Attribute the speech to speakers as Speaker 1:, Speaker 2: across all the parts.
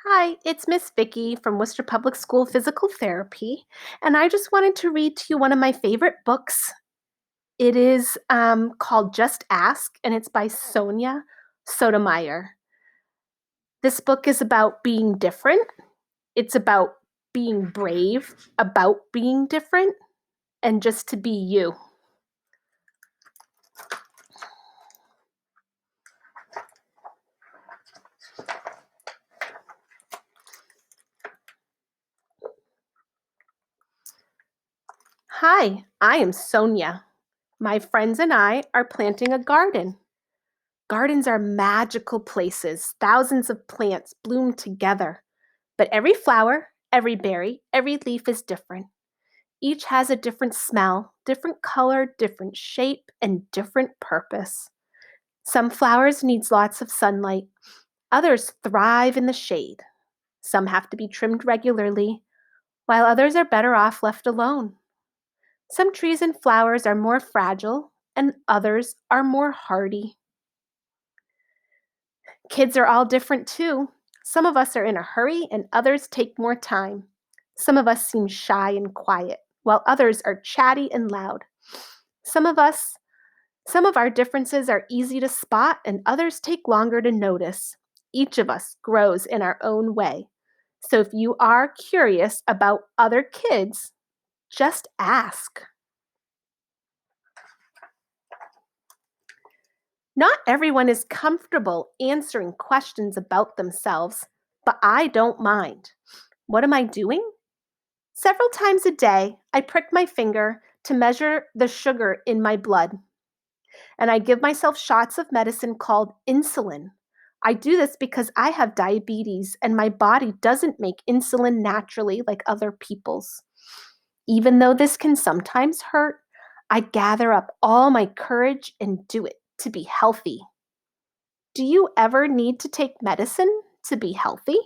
Speaker 1: Hi, it's Miss Vicky from Worcester Public School Physical Therapy, and I just wanted to read to you one of my favorite books. It is called Just Ask, and it's by Sonia Sotomayor. This book is about being different. It's about being brave, about being different, and just to be you. Hi, I am Sonia. My friends and I are planting a garden. Gardens are magical places. Thousands of plants bloom together. But every flower, every berry, every leaf is different. Each has a different smell, different color, different shape, and different purpose. Some flowers need lots of sunlight. Others thrive in the shade. Some have to be trimmed regularly, while others are better off left alone. Some trees and flowers are more fragile, and others are more hardy. Kids are all different too. Some of us are in a hurry and others take more time. Some of us seem shy and quiet, while others are chatty and loud. Some of us, some of our differences are easy to spot and others take longer to notice. Each of us grows in our own way. So if you are curious about other kids, just ask. Not everyone is comfortable answering questions about themselves, but I don't mind. What am I doing? Several times a day, I prick my finger to measure the sugar in my blood, and I give myself shots of medicine called insulin. I do this because I have diabetes and my body doesn't make insulin naturally like other people's. Even though this can sometimes hurt, I gather up all my courage and do it to be healthy. Do you ever need to take medicine to be healthy?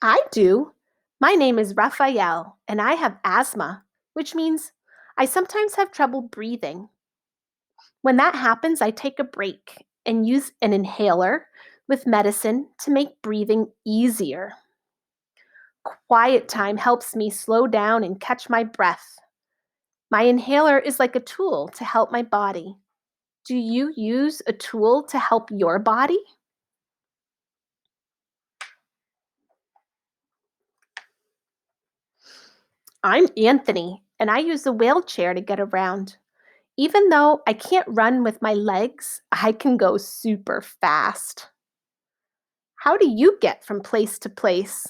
Speaker 1: I do. My name is Raphael, and I have asthma, which means I sometimes have trouble breathing. When that happens, I take a break and use an inhaler with medicine to make breathing easier. Quiet time helps me slow down and catch my breath. My inhaler is like a tool to help my body. Do you use a tool to help your body? I'm Anthony, and I use a wheelchair to get around. Even though I can't run with my legs, I can go super fast. How do you get from place to place?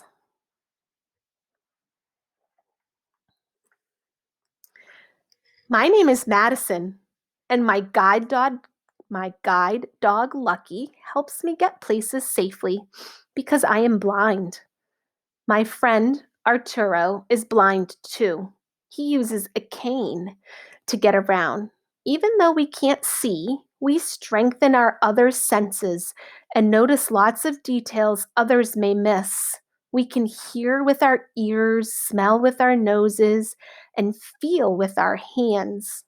Speaker 1: My name is Madison, and my guide dog Lucky helps me get places safely because I am blind. My friend Arturo is blind too. He uses a cane to get around. Even though we can't see, we strengthen our other senses and notice lots of details others may miss. We can hear with our ears, smell with our noses, and feel with our hands.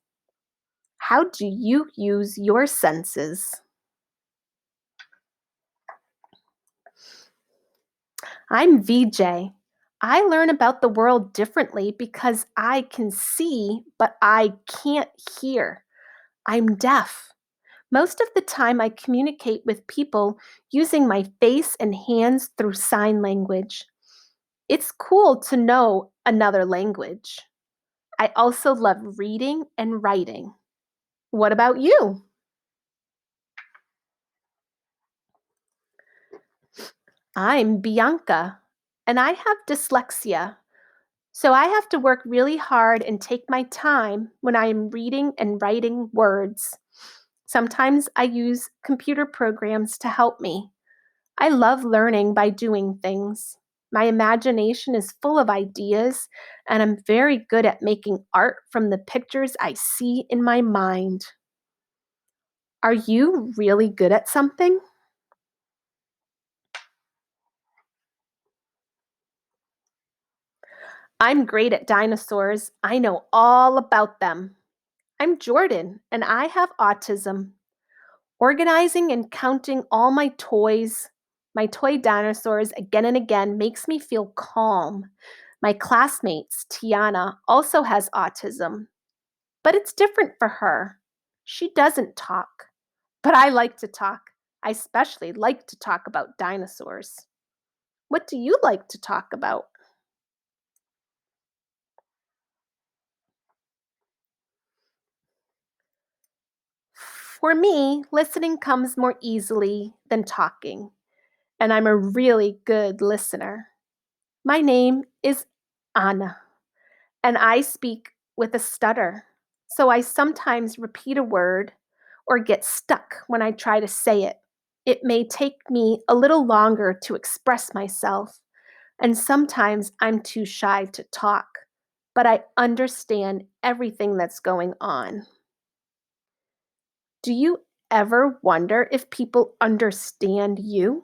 Speaker 1: How do you use your senses? I'm VJ. I learn about the world differently because I can see, but I can't hear. I'm deaf. Most of the time, I communicate with people using my face and hands through sign language. It's cool to know another language. I also love reading and writing. What about you? I'm Bianca, and I have dyslexia. So I have to work really hard and take my time when I am reading and writing words. Sometimes I use computer programs to help me. I love learning by doing things. My imagination is full of ideas, and I'm very good at making art from the pictures I see in my mind. Are you really good at something? I'm great at dinosaurs. I know all about them. I'm Jordan, and I have autism. Organizing and counting all my toy dinosaurs again and again makes me feel calm. My classmates, Tiana, also has autism, but it's different for her. She doesn't talk, but I like to talk. I especially like to talk about dinosaurs. What do you like to talk about? For me, listening comes more easily than talking, and I'm a really good listener. My name is Anna, and I speak with a stutter, so I sometimes repeat a word or get stuck when I try to say it. It may take me a little longer to express myself, and sometimes I'm too shy to talk, but I understand everything that's going on. Do you ever wonder if people understand you?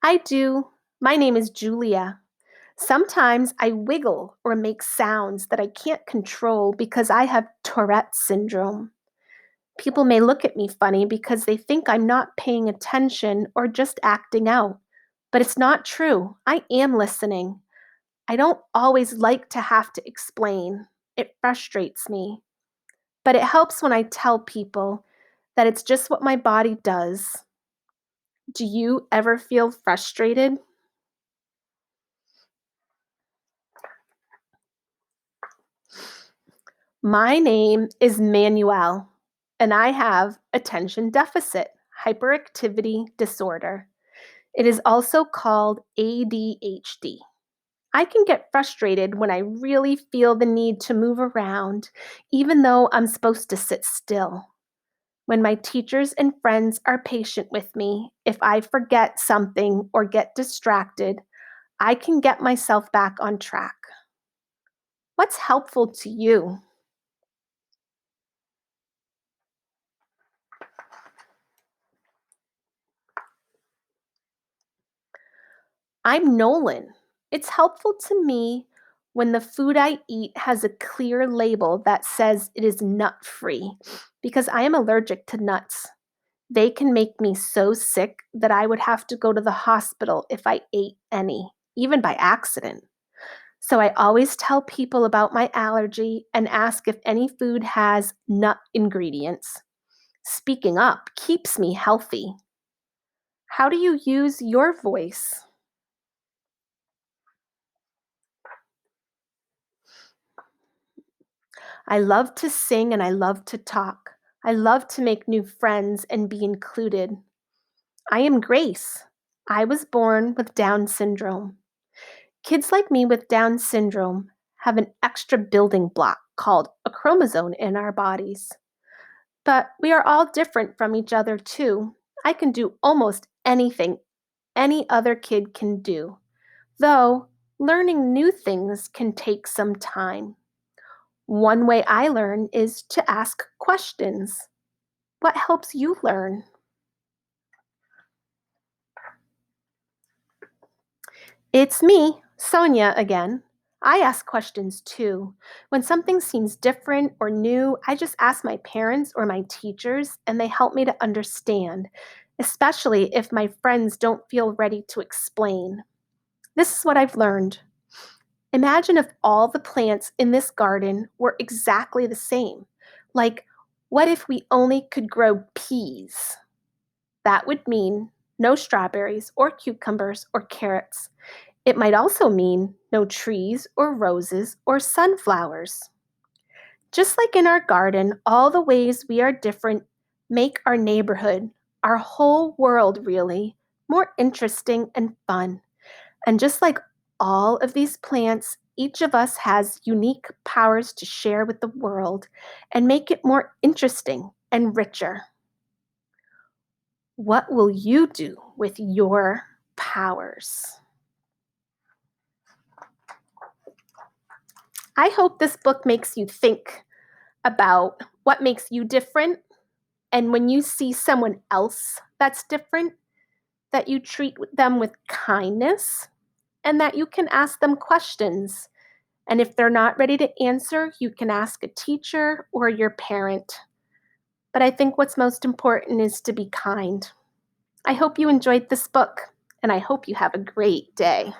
Speaker 1: I do. My name is Julia. Sometimes I wiggle or make sounds that I can't control because I have Tourette syndrome. People may look at me funny because they think I'm not paying attention or just acting out. But it's not true. I am listening. I don't always like to have to explain. It frustrates me. But it helps when I tell people that it's just what my body does. Do you ever feel frustrated? My name is Manuel, and I have attention deficit hyperactivity disorder. It is also called ADHD. I can get frustrated when I really feel the need to move around, even though I'm supposed to sit still. When my teachers and friends are patient with me, if I forget something or get distracted, I can get myself back on track. What's helpful to you? I'm Nolan. It's helpful to me when the food I eat has a clear label that says it is nut free because I am allergic to nuts. They can make me so sick that I would have to go to the hospital if I ate any, even by accident. So I always tell people about my allergy and ask if any food has nut ingredients. Speaking up keeps me healthy. How do you use your voice? I love to sing and I love to talk. I love to make new friends and be included. I am Grace. I was born with Down syndrome. Kids like me with Down syndrome have an extra building block called a chromosome in our bodies. But we are all different from each other, too. I can do almost anything any other kid can do, though learning new things can take some time. One way I learn is to ask questions. What helps you learn? It's me, Sonia, again. I ask questions too. When something seems different or new, I just ask my parents or my teachers, and they help me to understand, especially if my friends don't feel ready to explain. This is what I've learned. Imagine if all the plants in this garden were exactly the same. Like, what if we only could grow peas? That would mean no strawberries or cucumbers or carrots. It might also mean no trees or roses or sunflowers. Just like in our garden, all the ways we are different make our neighborhood, our whole world really, more interesting and fun. And just like all of these plants, each of us has unique powers to share with the world and make it more interesting and richer. What will you do with your powers? I hope this book makes you think about what makes you different. And when you see someone else that's different, that you treat them with kindness and that you can ask them questions. And if they're not ready to answer, you can ask a teacher or your parent. But I think what's most important is to be kind. I hope you enjoyed this book, and I hope you have a great day.